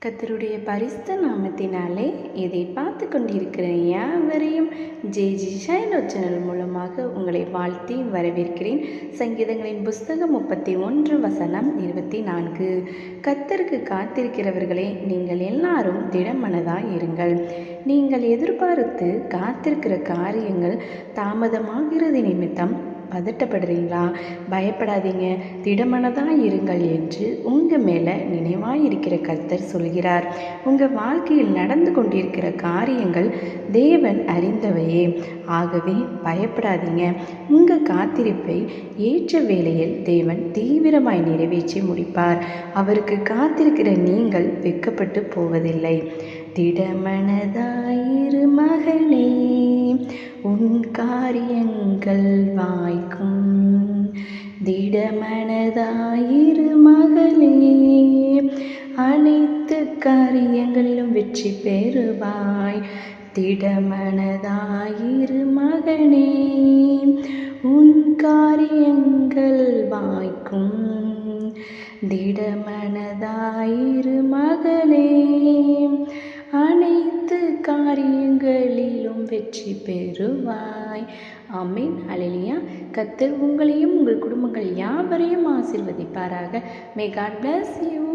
கர்த்தருடைய பரிசுத்த நாமத்தினாலே இதை பார்த்து கொண்டிருக்கிற யாவரையும் ஜேஜி ஷைலோ சேனல் மூலமாக உங்களை வாழ்த்தி வரவேற்கிறேன். சங்கீதங்களின் புஸ்தகம் 31 வசனம் 24. கர்த்தருக்கு காத்திருக்கிறவர்களே, நீங்கள் எல்லாரும் திடமனதாய் இருங்கள். நீங்கள் எதிர்பார்த்து காத்திருக்கிற காரியங்கள் தாமதமாகிறது நிமித்தம் பதட்டப்படுறீங்களா? பயப்படாதீங்க, திடமனதாக இருங்கள் என்று உங்கள் மேலே நினைவாயிருக்கிற கர்த்தர் சொல்கிறார். உங்கள் வாழ்க்கையில் நடந்து கொண்டிருக்கிற காரியங்கள் தேவன் அறிந்தவையே. ஆகவே பயப்படாதீங்க. உங்கள் காத்திருப்பை ஏற்ற வேளையில் தேவன் தீவிரமாய் நிறைவேற்றி முடிப்பார். அவருக்கு காத்திருக்கிற நீங்கள் வெட்கப்பட்டு போவதில்லை. திடமனதாயிரு மகனே, உன் காரியங்கள் வாய்க்கும். திடமனதாயிரு மகளே, அனைத்து காரியங்களிலும் வெற்றி பெறுவாய். திடமனதாயிரு மகனே, உன் காரியங்கள் வாய்க்கும். திடமனதாயிரு மகளே, அனைத்து காரியங்களிலும் வெற்றி பெறுவாய். ஆமென். அல்லேலூயா. கர்த்தர் உங்களையும் உங்கள் குடும்பங்கள் யாவரையும் ஆசீர்வதிப்பாராக. May God bless you.